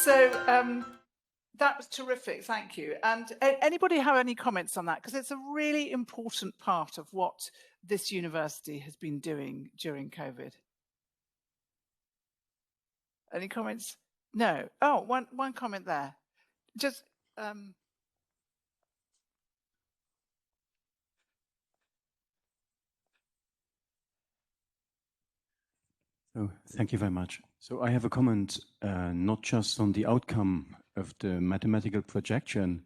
So that was terrific, thank you. And anybody have any comments on that? Because it's a really important part of what this university has been doing during COVID. Any comments? No. Oh, one comment there. Just Oh, thank you very much. So I have a comment not just on the outcome of the mathematical projection,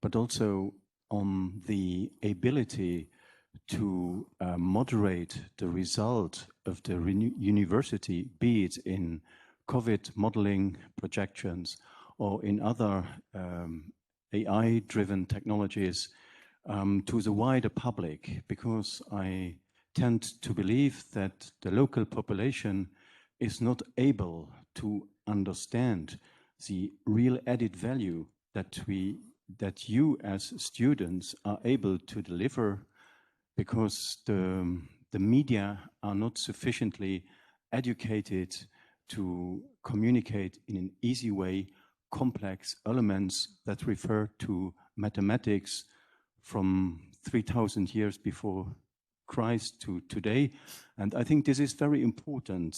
but also on the ability to moderate the result of the university, be it in COVID modeling projections or in other AI-driven technologies to the wider public, because I tend to believe that the local population is not able to understand the real added value that you as students are able to deliver, because the media are not sufficiently educated to communicate in an easy way complex elements that refer to mathematics from 3,000 years before Christ to today. And I think this is very important.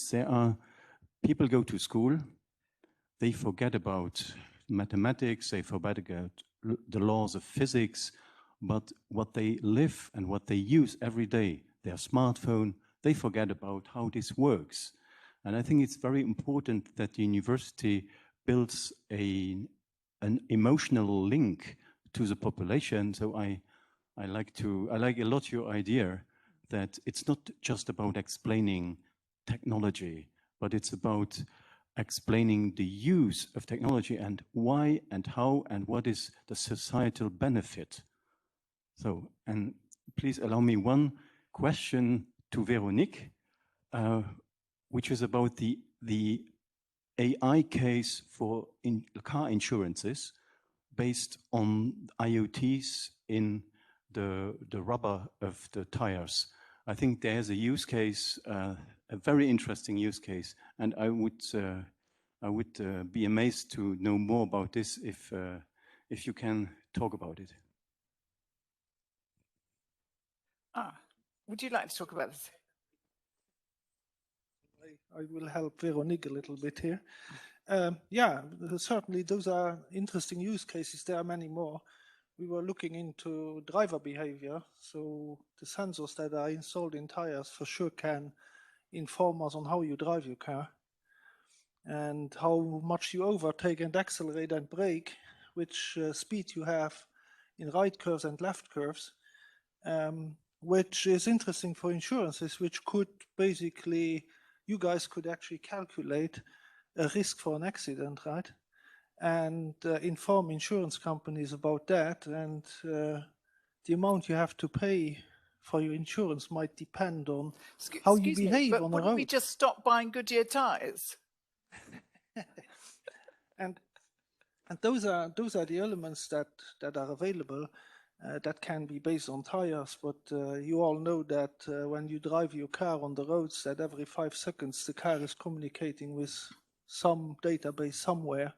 People go to school, they forget about mathematics, they forget about the laws of physics, but what they live and what they use every day, their smartphone, they forget about how this works. And I think it's very important that the university builds an emotional link to the population. So I like a lot your idea that it's not just about explaining technology, but it's about explaining the use of technology and why and how and what is the societal benefit. So, and please allow me one question to Veronique, which is about the AI case for car insurances based on IoTs in the rubber of the tires. I think there's a use case, a very interesting use case, and I would be amazed to know more about this if you can talk about it. Would you like to talk about this? I will help Veronique a little bit here. Yeah, certainly those are interesting use cases. There are many more. We were looking into driver behavior. So the sensors that are installed in tires for sure can inform us on how you drive your car and how much you overtake and accelerate and brake, which speed you have in right curves and left curves, which is interesting for insurances, which could basically, you guys could actually calculate a risk for an accident, right? And inform insurance companies about that, and the amount you have to pay for your insurance might depend on how you behave on the road. Wouldn't we just stop buying Goodyear tires? and those are the elements that are available that can be based on tires. But you all know that when you drive your car on the roads, that every 5 seconds the car is communicating with some database somewhere.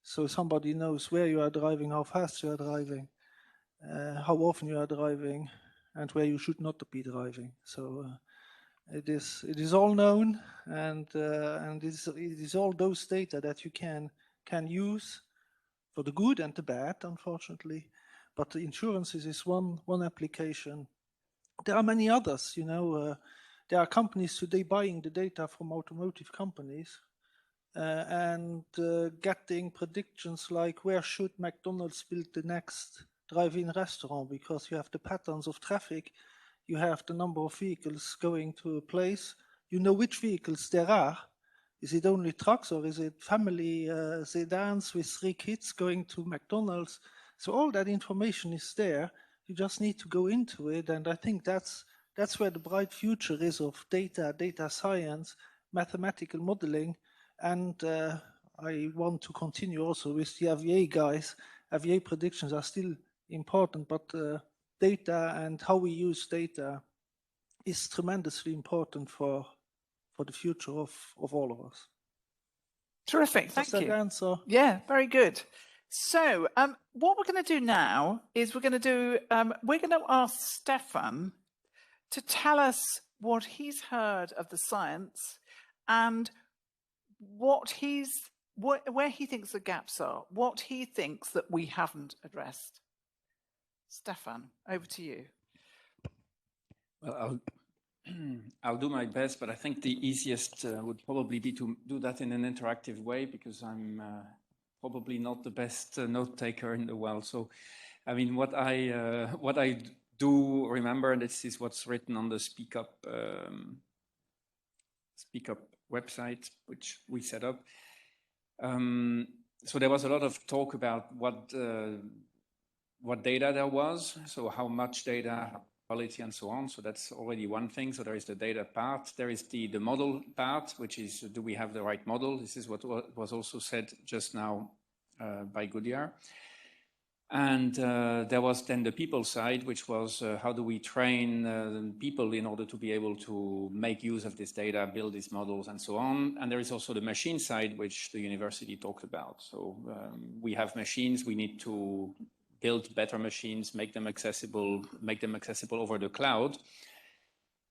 So somebody knows where you are driving, how fast you are driving, how often you are driving, and where you should not be driving. So it is all known, and it is all those data that you can use for the good and the bad, unfortunately. But the insurances is one application. There are many others. You know, there are companies today buying the data from automotive companies. And getting predictions like where should McDonald's build the next drive-in restaurant, because you have the patterns of traffic, you have the number of vehicles going to a place, you know which vehicles there are. Is it only trucks or is it family sedans with 3 kids going to McDonald's? So all that information is there. You just need to go into it, and I think that's where the bright future is of data science, mathematical modeling. And I want to continue also with the AVA guys. AVA predictions are still important, but data and how we use data is tremendously important for the future of all of us. Terrific, thank Does you. that answer? Yeah, very good. So what we're going to do now is we're going to ask Stefan to tell us what he's heard of the science and where he thinks the gaps are, what he thinks that we haven't addressed. Stefan, over to you. Well, I'll do my best, but I think the easiest would probably be to do that in an interactive way, because I'm probably not the best note taker in the world. So, I mean, what I do remember, and this is what's written on the Speak Up website, which we set up. So there was a lot of talk about what data there was, so how much data, quality, and so on. So that's already one thing. So there is the data part. There is the model part, which is, do we have the right model? This is what was also said just now by Goodyear. And there was then the people side, which was how do we train people in order to be able to make use of this data, build these models, and so on. And there is also the machine side, which the university talked about. So we have machines, we need to build better machines, make them accessible over the cloud.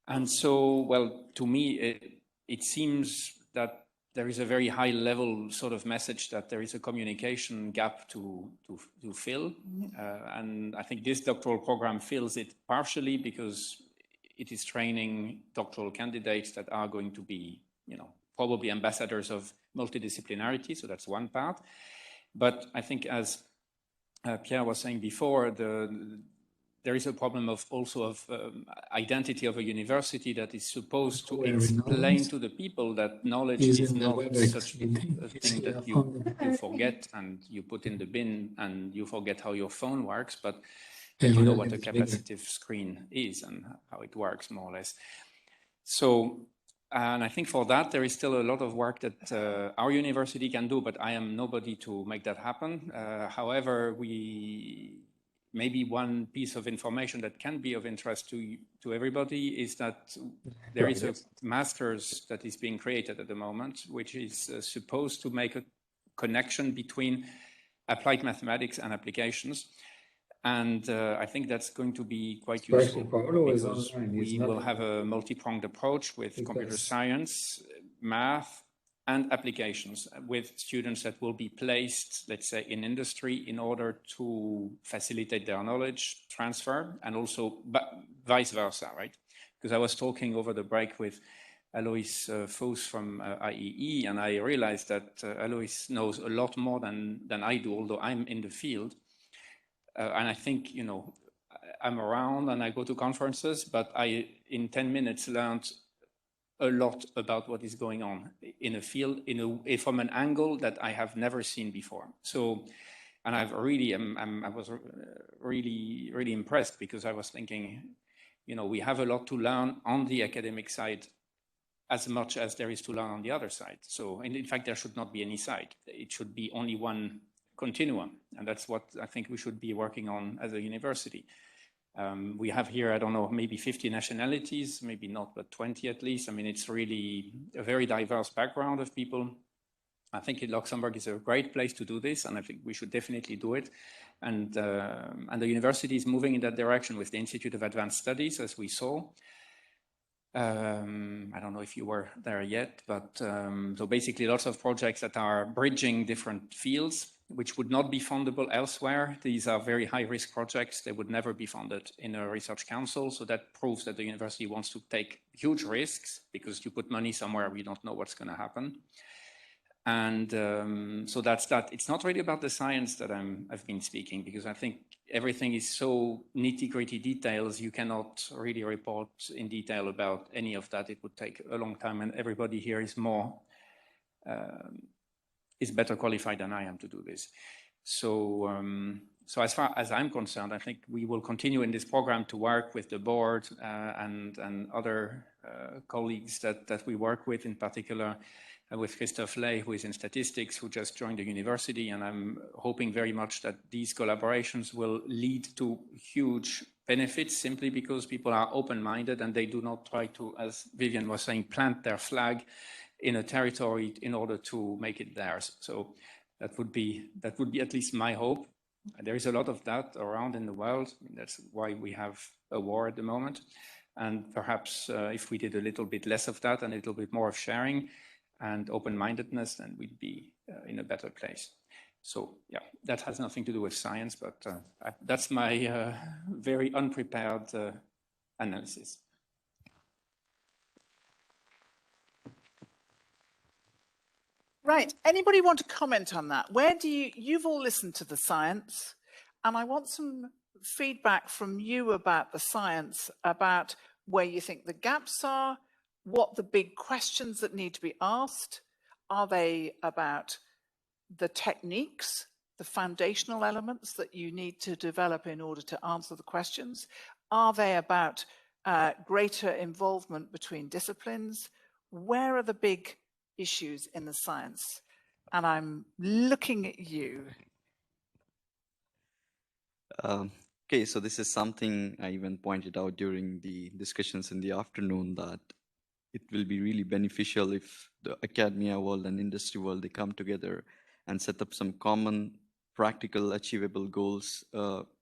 And so, well, to me, it seems that there is a very high level sort of message that there is a communication gap to fill. And I think this doctoral program fills it partially because it is training doctoral candidates that are going to be, probably ambassadors of multidisciplinarity. So that's one part. But I think, as Pierre was saying before, there is a problem of identity of a university that is supposed to explain to the people that knowledge is not such a thing that you forget and you put in the bin and you forget how your phone works, but you know what a capacitive screen is and how it works, more or less. So, and I think for that, there is still a lot of work that our university can do, but I am nobody to make that happen. However, maybe one piece of information that can be of interest to everybody is that there is a master's that is being created at the moment, which is supposed to make a connection between applied mathematics and applications. And I think that's going to be quite useful because we will have a multi-pronged approach with computer science, math, and applications with students that will be placed, let's say, in industry in order to facilitate their knowledge transfer and also vice versa, right? Because I was talking over the break with Alois Foos from IEE, and I realized that Alois knows a lot more than I do, although I'm in the field. And I think, I'm around and I go to conferences, but I, in 10 minutes, learned a lot about what is going on in a field from an angle that I have never seen before. So, and I was really impressed because I was thinking, we have a lot to learn on the academic side as much as there is to learn on the other side. So, and in fact, there should not be any side. It should be only one continuum. And that's what I think we should be working on as a university. We have here, I don't know, maybe 50 nationalities, maybe not, but 20 at least. I mean, it's really a very diverse background of people. I think Luxembourg is a great place to do this, and I think we should definitely do it. And the university is moving in that direction with the Institute of Advanced Studies, as we saw. I don't know if you were there yet, but so basically lots of projects that are bridging different fields, which would not be fundable elsewhere. These are very high-risk projects. They would never be funded in a research council. So that proves that the university wants to take huge risks because you put money somewhere, we don't know what's going to happen. And so that's that. It's not really about the science that I've been speaking, because I think everything is so nitty-gritty details. You cannot really report in detail about any of that. It would take a long time, and everybody here is is better qualified than I am to do this. So, so as far as I'm concerned, I think we will continue in this program to work with the board and other colleagues that we work with, in particular with Christophe Ley, who is in statistics, who just joined the university. And I'm hoping very much that these collaborations will lead to huge benefits, simply because people are open-minded and they do not try to, as Vivian was saying, plant their flag in a territory in order to make it theirs. So that would be at least my hope. There is a lot of that around in the world. That's why we have a war at the moment. And perhaps if we did a little bit less of that and a little bit more of sharing and open-mindedness, then we'd be in a better place. So yeah, that has nothing to do with science, but that's my very unprepared analysis. Right, anybody want to comment on that? Where do you've all listened to the science, and I want some feedback from you about the science, about where you think the gaps are, what the big questions that need to be asked. Are they about the techniques, the foundational elements that you need to develop in order to answer the questions? Are they about greater involvement between disciplines? Where are the big issues in the science? And I'm looking at you. Okay, so this is something I even pointed out during the discussions in the afternoon, that it will be really beneficial if the academia world and industry world, they come together and set up some common, practical, achievable goals,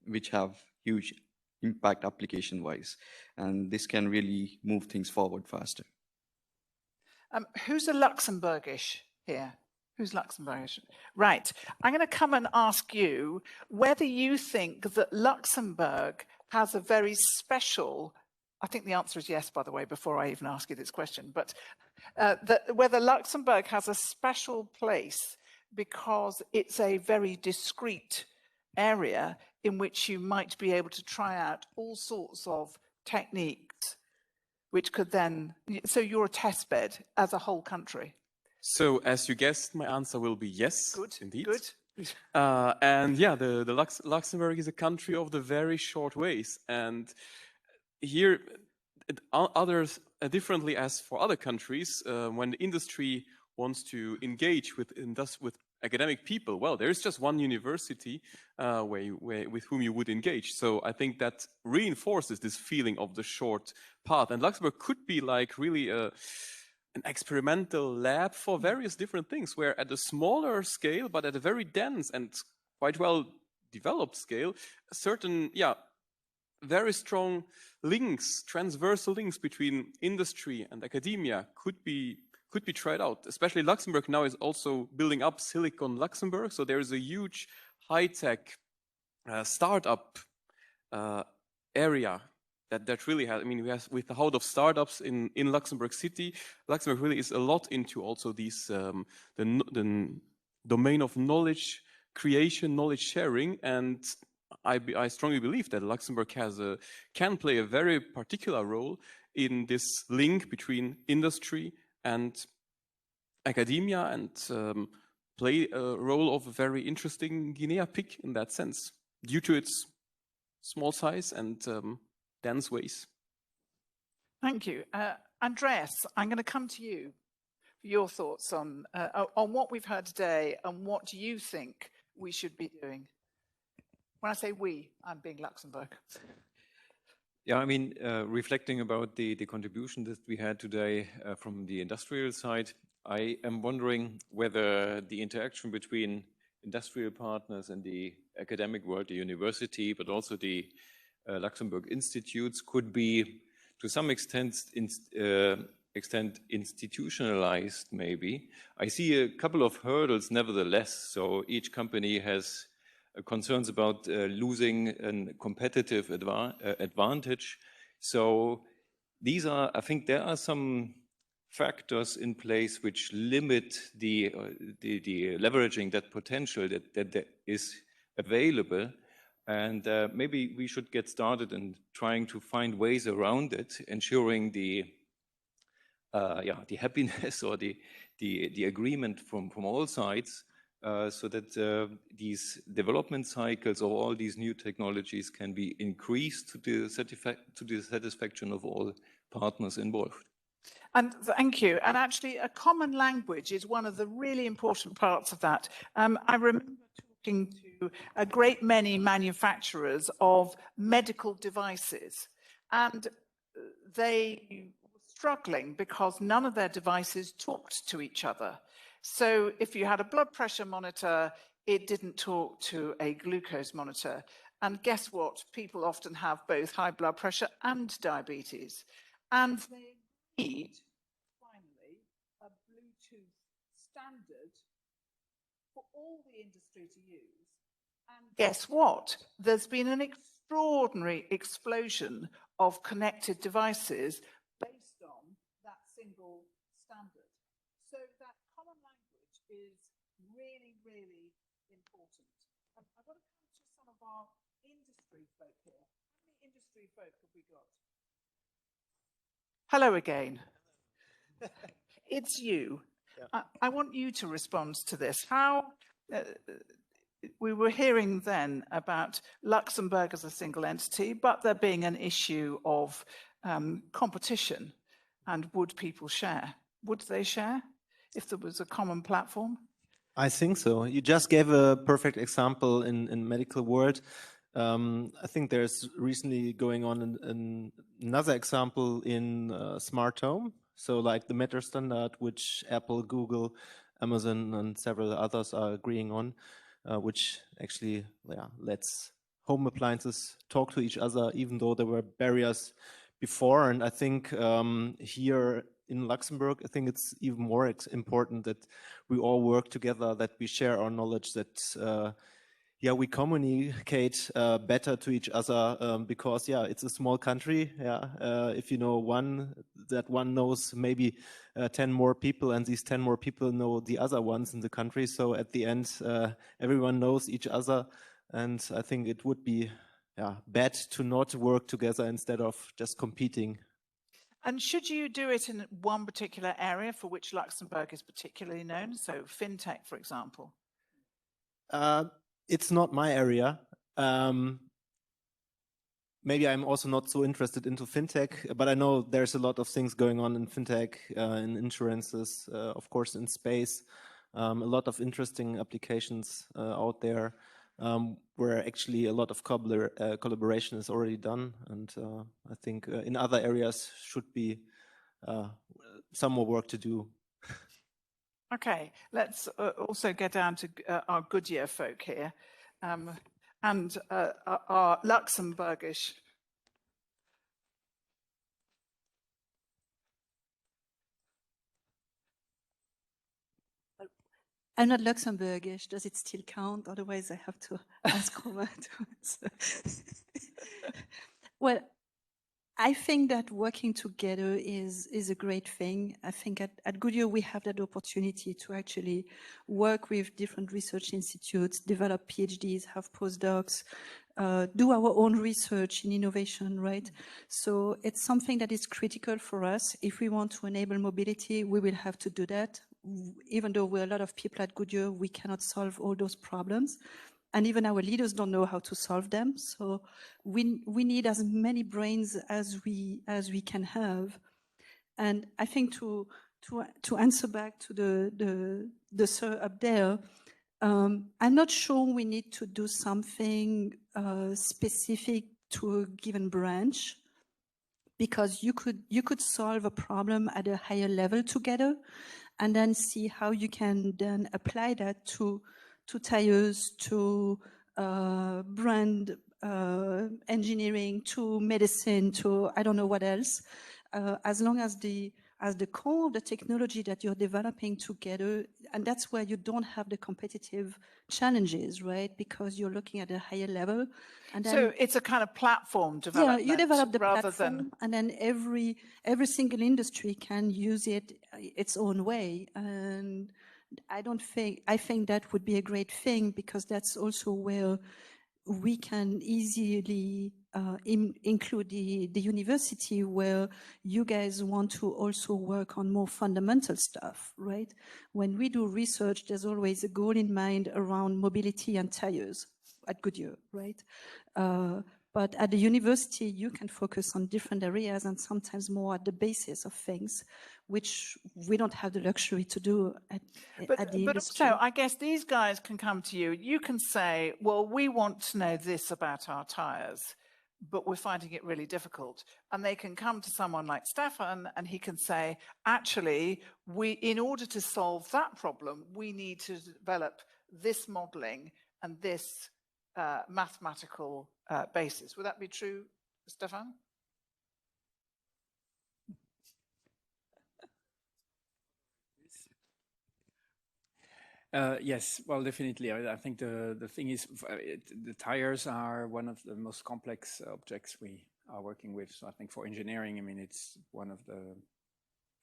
which have huge impact application-wise. And this can really move things forward faster. Who's a Luxembourgish here? Who's Luxembourgish? Right. I'm going to come and ask you whether you think that Luxembourg has a very special, I think the answer is yes, by the way, before I even ask you this question, but whether Luxembourg has a special place because it's a very discrete area in which you might be able to try out all sorts of techniques, which could then, so you're a test bed as a whole country. So, as you guessed, my answer will be yes. Good, indeed. good. And yeah, Luxembourg is a country of the very short ways. And here, others differently as for other countries, when the industry wants to engage with academic people, well, there is just one university with whom you would engage. So I think that reinforces this feeling of the short path. And Luxembourg could be like really an experimental lab for various different things, where at a smaller scale, but at a very dense and quite well developed scale, certain, very strong links, transversal links between industry and academia could be tried out. Especially Luxembourg now is also building up Silicon Luxembourg, so there is a huge high-tech startup area that really has, I mean, we have with the horde of startups in Luxembourg City, Luxembourg really is a lot into also these, the domain of knowledge creation, knowledge sharing, and I strongly believe that Luxembourg can play a very particular role in this link between industry and academia, and play a role of a very interesting Guinea pig in that sense, due to its small size and dense ways. Thank you. Andreas, I'm going to come to you for your thoughts on what we've heard today and what you think we should be doing. When I say we, I'm being Luxembourg. Yeah, I mean, reflecting about the contribution that we had today from the industrial side, I am wondering whether the interaction between industrial partners and the academic world, the university, but also the Luxembourg institutes could be to some extent institutionalized, maybe. I see a couple of hurdles nevertheless. So each company has concerns about losing a competitive advantage. So these are, I think there are some factors in place which limit the leveraging that potential that is available. And maybe we should get started in trying to find ways around it, ensuring the happiness or the agreement from all sides, so that these development cycles of all these new technologies can be increased to the satisfaction of all partners involved. And thank you. And actually, a common language is one of the really important parts of that. I remember talking to a great many manufacturers of medical devices, and they were struggling because none of their devices talked to each other. So if you had a blood pressure monitor, it didn't talk to a glucose monitor. And guess what? People often have both high blood pressure and diabetes. And they need, finally, a Bluetooth standard for all the industry to use. And guess what? There's been an extraordinary explosion of connected devices based on that single standard. So that common language is really, really important. I want to come to some of our industry folk here. How many industry folk have we got? Hello again. It's you. Yeah. I want you to respond to this. How we were hearing then about Luxembourg as a single entity, but there being an issue of competition, and would people share? Would they share if there was a common platform? I think so. You just gave a perfect example in medical world. I think there's recently going on another example in smart home. So like the Matter standard, which Apple, Google, Amazon, and several others are agreeing on, which actually lets home appliances talk to each other, even though there were barriers before. And I think here in Luxembourg, I think it's even more important that we all work together, that we share our knowledge, that we communicate better to each other, because it's a small country. If you know one, that one knows maybe 10 more people, and these 10 more people know the other ones in the country. So at the end, everyone knows each other, and I think it would be bad to not work together instead of just competing. And should you do it in one particular area for which Luxembourg is particularly known? So fintech, for example. It's not my area. Maybe I'm also not so interested into fintech, but I know there's a lot of things going on in fintech, in insurances, of course, in space. A lot of interesting applications out there, where actually a lot of collaboration is already done. And I think in other areas should be some more work to do. Okay, let's also get down to our Goodyear folk here, and our Luxembourgish. I'm not Luxembourgish. Does it still count? Otherwise, I have to ask Romain to answer. Well, I think that working together is a great thing. I think at Goodyear, we have that opportunity to actually work with different research institutes, develop PhDs, have postdocs, do our own research in innovation, right? So it's something that is critical for us. If we want to enable mobility, we will have to do that. Even though we're a lot of people at Goodyear, we cannot solve all those problems. And even our leaders don't know how to solve them. So we need as many brains as we can have. And I think to answer back to the sir up there, I'm not sure we need to do something specific to a given branch, because you could solve a problem at a higher level together, and then see how you can then apply that to tires, to brand engineering, to medicine, to I don't know what else. As long as the core of the technology that you're developing together, and that's where you don't have the competitive challenges, right? Because you're looking at a higher level. And then, so it's a kind of platform development. Yeah, you develop the rather platform, than... and then every single industry can use it its own way. And I think that would be a great thing, because that's also where we can easily include the university, where you guys want to also work on more fundamental stuff, right? When we do research, there's always a goal in mind around mobility and tires at Goodyear, right? But at the university, you can focus on different areas, and sometimes more at the basis of things, which we don't have the luxury to do at the industry. So I guess these guys can come to you. You can say, well, we want to know this about our tires. but we're finding it really difficult. And they can come to someone like Stefan and he can say, actually, in order to solve that problem, we need to develop this modeling and this mathematical basis. Would that be true, Stefan? Yes, well, definitely. I think the thing is, the tires are one of the most complex objects we are working with. So I think for engineering, I mean, it's one of the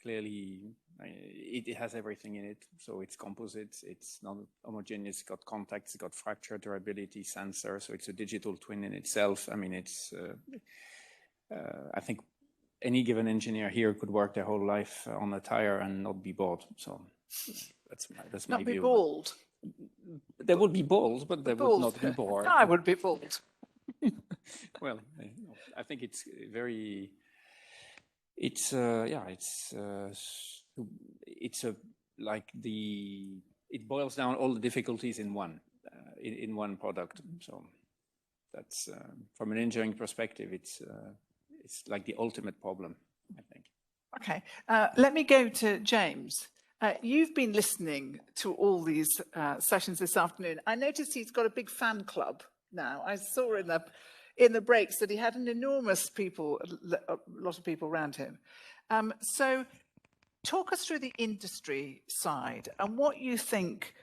clearly, it has everything in it. So it's composites, it's not homogeneous, it's got contacts, it's got fracture, durability, sensor. So it's a digital twin in itself. I mean, it's, I think any given engineer here could work their whole life on a tire and not be bored. So that's my not be view. bald. They would be bald, but they would not be bored. I would be bald. Well, I think it's very, it's yeah, it's a like it boils down all the difficulties in one product. So that's from an engineering perspective, it's like the ultimate problem, I think. Okay, let me go to James. You've been listening to all these sessions this afternoon. I noticed he's got a big fan club now. I saw in the breaks that he had an enormous a lot of people around him. So talk us through the industry side and what you think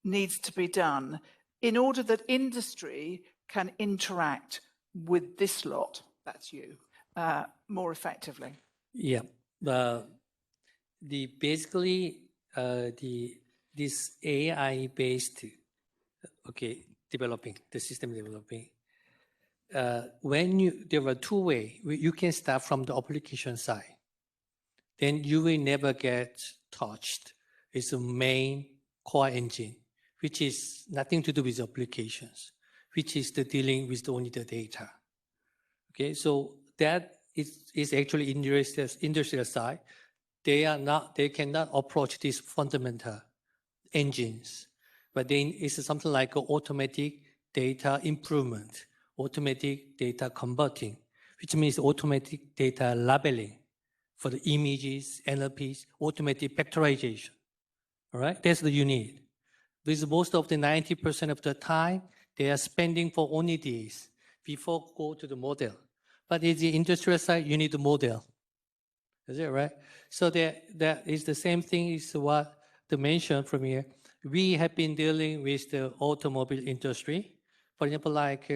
needs to be done in order that industry can interact with this lot, that's you, more effectively. Yeah, basically this AI based developing the system developing. There were two ways. You can start from the application side. Then you will never get touched. It's the main core engine, which is nothing to do with applications, which is the dealing with only the data. Okay, so that is actually industrial side. They cannot approach these fundamental engines, but then it's something like automatic data improvement, automatic data converting, which means automatic data labeling for the images, NLPs, automatic vectorization. All right, that's what you need. With most of the 90% of the time, they are spending for only these before go to the model. But in the industrial side, you need the model. Is it right? So that is the same thing is what they mentioned from here. We have been dealing with the automobile industry. For example, like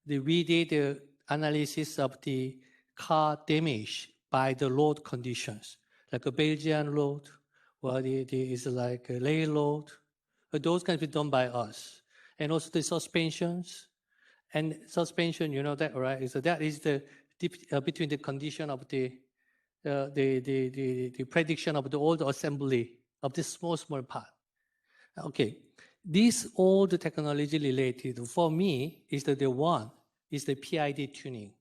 we did the analysis of the car damage by the road conditions, like a Belgian road, or is like a lay road. Those can be done by us. And also the suspensions. And suspension, you know that, right? So that is the between the condition of the prediction of all the assembly of this small part. Okay, these all the technology related for me is the one is the PID tuning.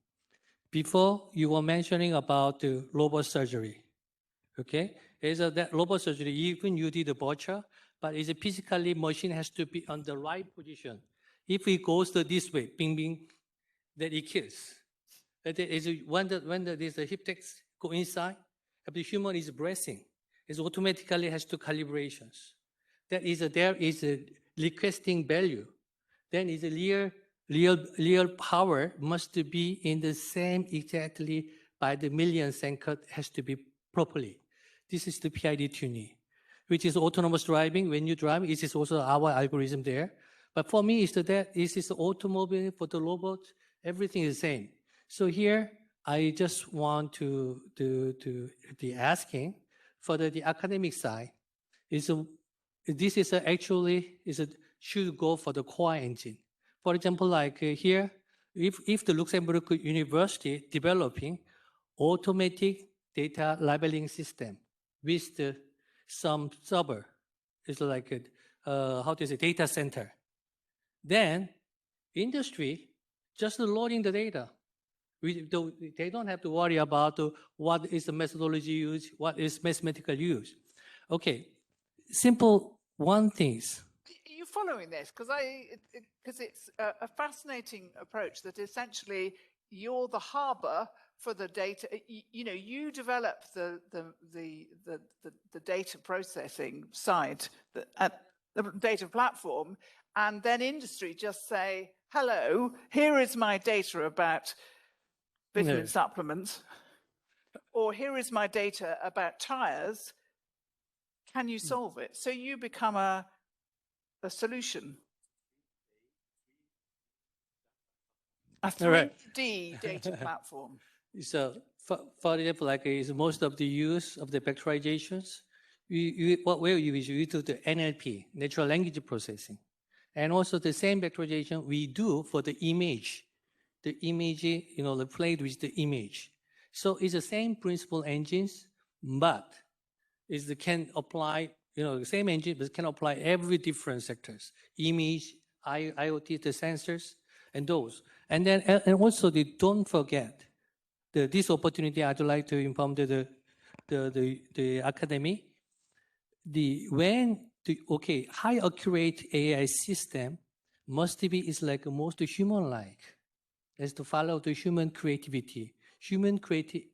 Before you were mentioning about the robot surgery. Okay, is that robot surgery even you did a butcher, but is physically machine has to be on the right position. If it goes this way, bing bing, then it kills. When the hip text go inside, if the human is breathing, it automatically has to calibrations. There is a requesting value. Then is a real power must be in the same exactly by the millionth and has to be properly. This is the PID tuning, which is autonomous driving. When you drive, it is also our algorithm there. But for me, is the automobile, for the robot, everything is the same. So here, I just want to be asking for the academic side. Should go for the core engine. For example, like here, if the Luxembourg University developing automatic data labeling system with some server, it's like data center. Then industry just loading the data. They don't have to worry about what is the methodology used, what is mathematical use. Okay, simple one things. Are you following this? Because it's a fascinating approach that essentially you're the harbor for the data. You develop the data processing side, the data platform, and then industry just say, hello, here is my data about vitamin supplements, or here is my data about tires. Can you solve it? So you become a solution. A 3D data platform. So, for example, like is most of the use of the vectorizations, what we use, we do the NLP, natural language processing. And also the same vectorization we do for the image. The image, the played with the image. So it's the same principal engines, but it can apply, the same engine, but can apply every different sectors, image, IoT, the sensors, and those. And then, and also don't forget this opportunity. I'd like to inform the academy. High accurate AI system must be is like most human-like, as to follow the human creativity. Human creativity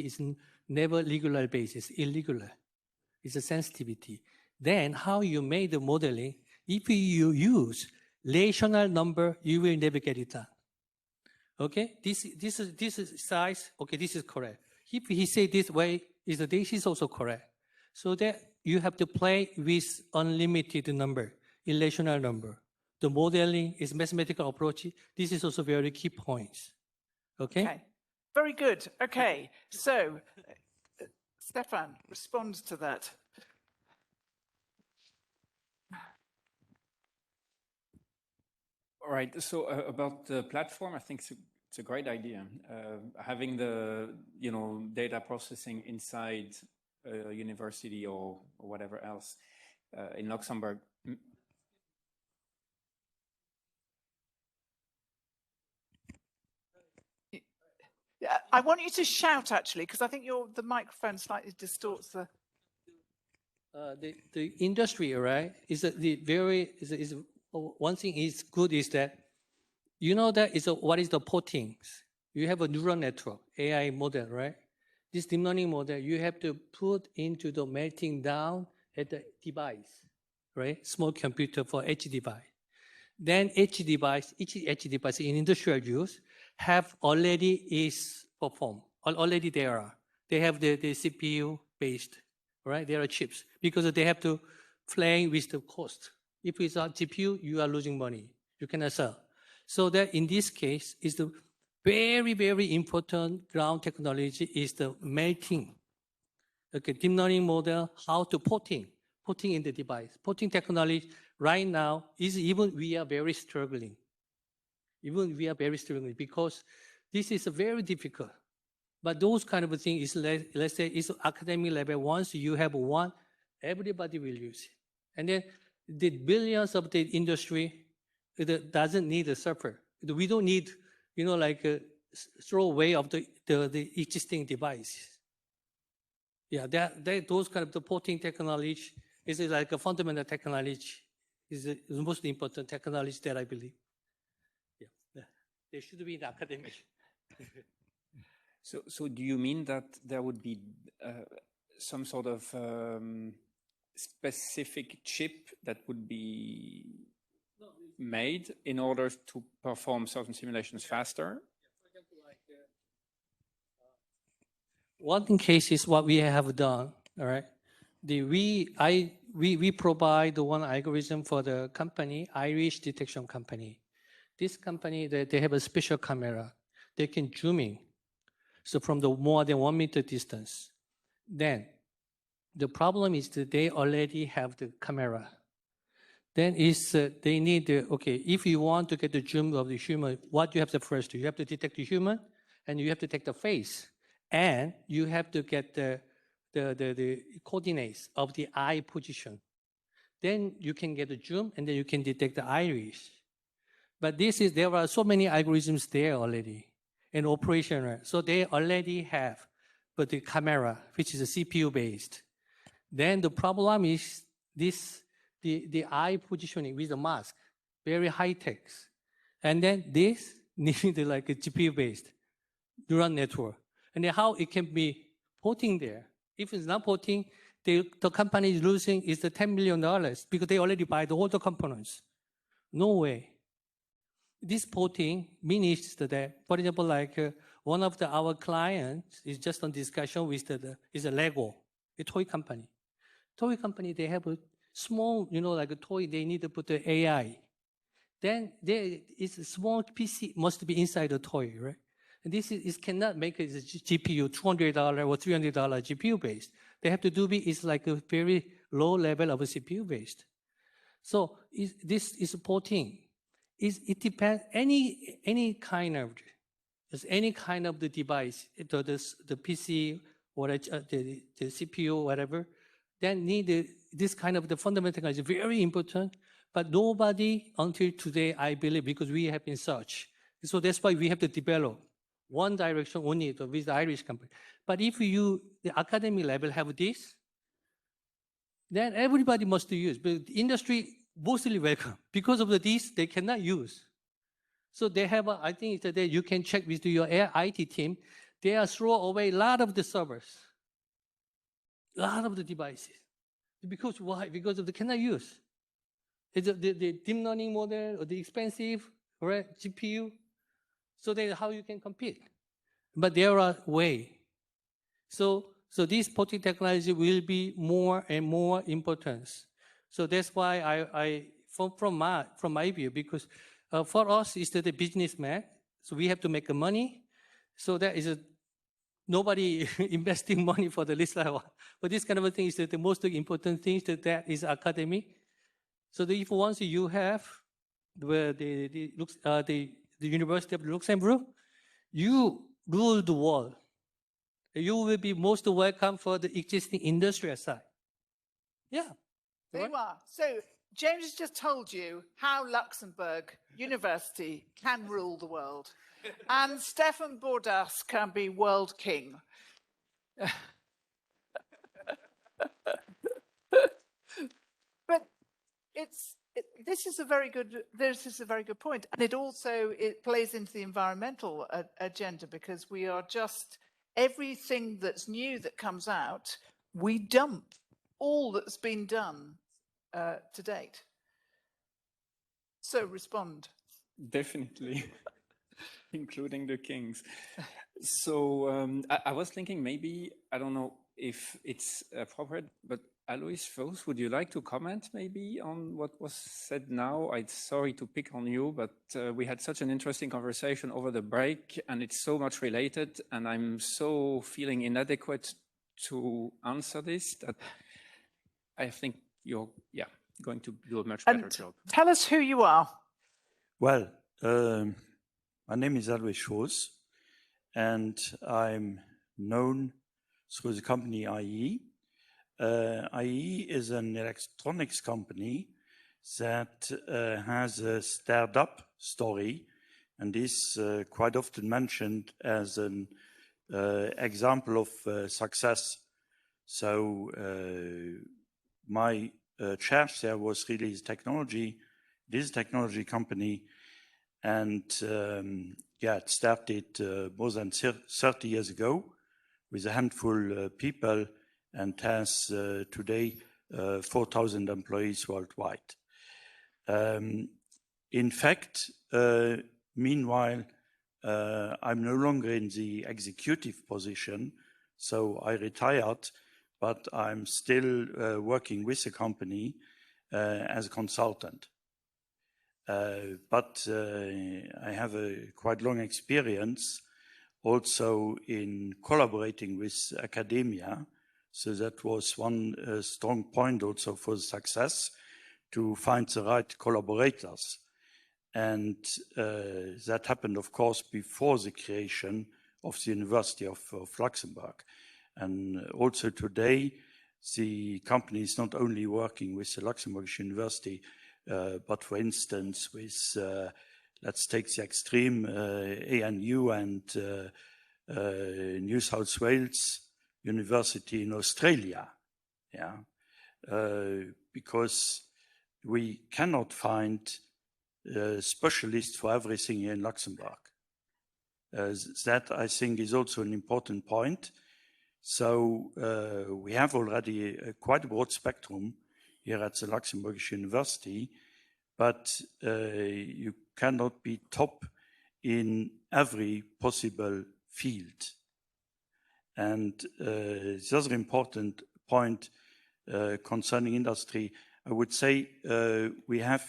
is never regular basis, irregular. It's a sensitivity. Then how you made the modeling, if you use rational number, you will never get it done. Okay, this is size. Okay, this is correct. If he say this way, this is also correct. So that you have to play with unlimited number, irrational number. The modeling is mathematical approach. This is also very key points. Okay. Very good. Okay, so Stefan, respond to that. All right. So about the platform, I think it's a great idea. Having the data processing inside a university or whatever else in Luxembourg. Yeah, I want you to shout actually, because I think the microphone slightly distorts the. The industry, right? One thing is good is that what is the porting? You have a neural network, AI model, right? This deep learning model, you have to put into the melting down at the device, right? Small computer for edge device. Then each edge device in industrial use have already is performed, already there are. They have the CPU based, right? There are chips because they have to play with the cost. If it's a GPU, you are losing money. You cannot sell. So that in this case is the very, very important ground technology is the melting. Okay, deep learning model, how to porting in the device. Porting technology right now is we are very struggling. Because this is very difficult. But those kind of things is, let's say, is academic level. Once you have one, everybody will use it. And then the billions of the industry, it doesn't need a server. We don't need, like a throw away of the existing devices. Yeah, those kind of the porting technology is like a fundamental technology, is the most important technology that I believe. Yeah, they should be in academic. So do you mean that there would be some sort of specific chip that would be made in order to perform certain simulations faster? One case is what we have done, all right? We provide the one algorithm for the company, Irish detection company. This company, they have a special camera. They can zoom in. So from the more than 1 meter distance. Then the problem is that they already have the camera. Then they need if you want to get the zoom of the human, what you have to first do? You have to detect the human, and you have to take the face, and you have to get the coordinates of the eye position. Then you can get the zoom, and then you can detect the iris. But there are so many algorithms there already and operational. So they already have the camera, which is a CPU based. Then the problem is the eye positioning with the mask, very high tech. And then this need like a GPU-based neural network, and then how it can be porting there. If it's not porting, the company is losing is the $10 million because they already buy all the components. No way. This porting means that, for example, like one of our clients is just on discussion with is a Lego, a toy company. Toy company, they have a small, like a toy, they need to put the AI. Then there is a small PC must be inside the toy, right? And this is cannot make it a GPU, $200 or $300 GPU based. They have to do is like a very low level of a CPU based. So this is porting. It depends any kind of the device, the PC or the CPU, whatever. Then need this kind of the fundamental is very important. But nobody until today, I believe, because we have been search. So that's why we have to develop one direction only with the Irish company. But if the academic level have this, then everybody must use. But the industry mostly welcome. Because of this, they cannot use. So they have, I think that you can check with your IT team. They are throw away a lot of the servers, a lot of the devices. Because why? Because of they cannot use. It's the deep learning model or the expensive, right, GPU. So then how you can compete? But there are ways. So this porting technology will be more and more important. So that's why from my view, because for us it's the businessman, so we have to make money. So that is nobody investing money for the list level. But this kind of a thing is the most important thing that is academic. So if once you have the University of Luxembourg, you rule the world. You will be most welcome for the existing industrial side. Yeah. There you are. So James has just told you how Luxembourg University can rule the world. And Stefan Bordas can be world king. But this is a very good point, and it plays into the environmental agenda, because we are just everything that's new that comes out, we dump all that's been done to date. So respond. Definitely, including the kings. So I was thinking maybe, I don't know if it's appropriate, but Alois first, would you like to comment maybe on what was said now? I'm sorry to pick on you, but we had such an interesting conversation over the break, and it's so much related, and I'm so feeling inadequate to answer this that I think you're going to do a much better job. Tell us who you are. Well, my name is Alois Schoos, and I'm known through the company IE. IE is an electronics company that has a startup story, and is quite often mentioned as an example of success. So my charge there was really technology. It is a technology company, and it started more than 30 years ago with a handful of people, and has today 4,000 employees worldwide. In fact, meanwhile, I'm no longer in the executive position, so I retired, but I'm still working with the company as a consultant. But I have a quite long experience also in collaborating with academia. So that was one strong point also for success, to find the right collaborators. And that happened, of course, before the creation of the University of Luxembourg. And also today, the company is not only working with the Luxembourg University, but for instance, with, let's take the extreme, ANU and New South Wales University in Australia, because we cannot find specialists for everything here in Luxembourg. That, I think, is also an important point. So we have already quite a broad spectrum here at the Luxembourg University, but you cannot be top in every possible field. And the other important point concerning industry, I would say we have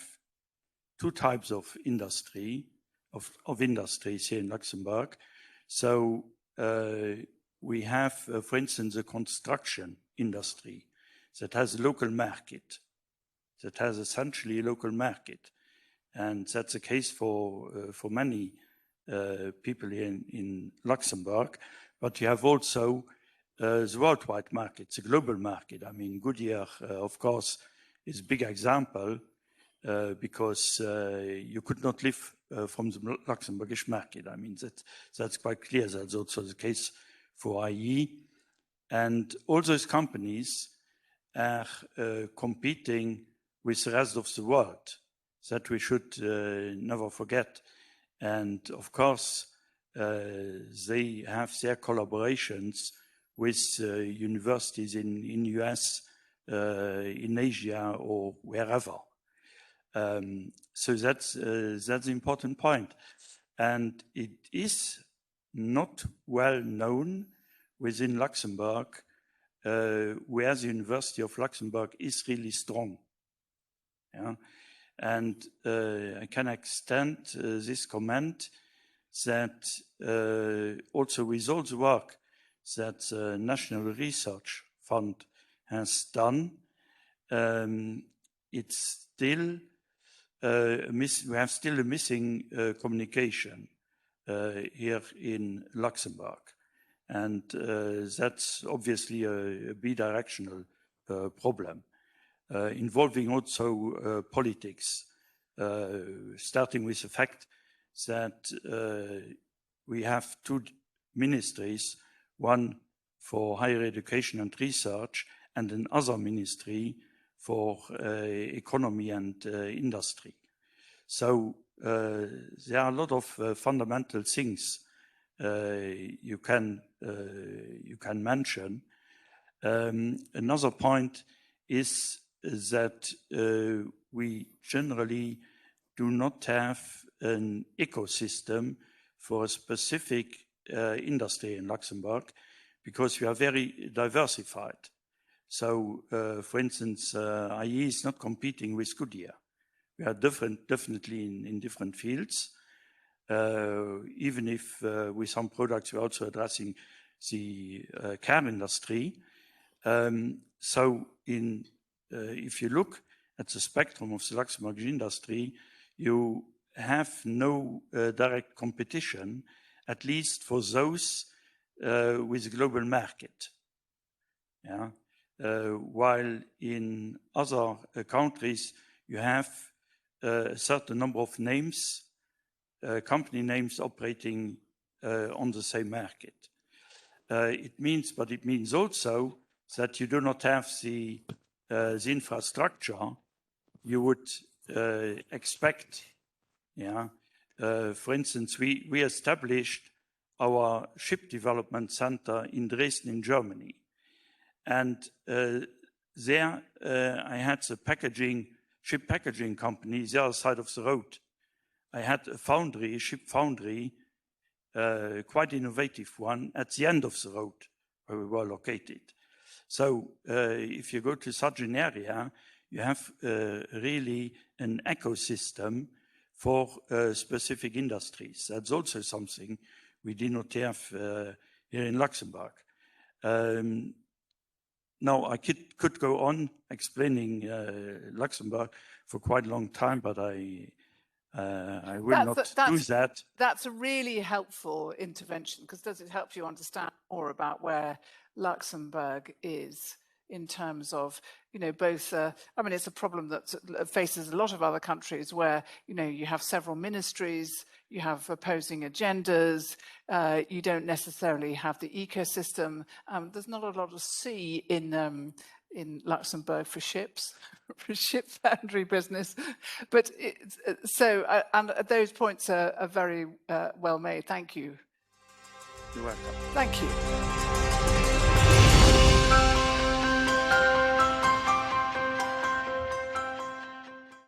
two types of industry, of industries here in Luxembourg. So we have, for instance, the construction industry that has a local market, that has essentially a local market. And that's the case for many people here in Luxembourg. But you have also the worldwide market, the global market. I mean, Goodyear, of course, is a big example because you could not live from the Luxembourgish market. I mean, that's quite clear. That's also the case for IE. And all those companies are competing with the rest of the world. That we should never forget. And of course, they have their collaborations with universities in US, in Asia, or wherever. So that's the important point. And it is not well known within Luxembourg where the University of Luxembourg is really strong. Yeah? And I can extend this comment that also with all the work that the National Research Fund has done, it's still we have still a missing communication here in Luxembourg. And that's obviously a bidirectional problem. Involving also politics, starting with the fact that we have two ministries, one for higher education and research, and another ministry for economy and industry. So there are a lot of fundamental things you can mention. Another point is that we generally do not have an ecosystem for a specific industry in Luxembourg because we are very diversified. So, for instance, IE is not competing with Goodyear. We are definitely in different fields, even if with some products we're also addressing the car industry. So if you look at the spectrum of the Luxembourg industry, you have no direct competition, at least for those with a global market. Yeah? While in other countries, you have a certain number of names, company names operating on the same market. It means also that you do not have the infrastructure you would expect. Yeah. For instance, we established our ship development center in Dresden, in Germany. And there I had the ship packaging company, the other side of the road. I had a ship foundry, quite innovative one, at the end of the road where we were located. So if you go to such an area, you have really an ecosystem for specific industries. That's also something we did not have here in Luxembourg. Now, I could go on explaining Luxembourg for quite a long time, but I will not do that. That's a really helpful intervention, because does it help you understand more about where Luxembourg is in terms of, both, I mean, it's a problem that faces a lot of other countries where, you have several ministries, you have opposing agendas, you don't necessarily have the ecosystem. There's not a lot of sea in Luxembourg for ships, for ship foundry business. But and those points are very well made. Thank you. Thank you.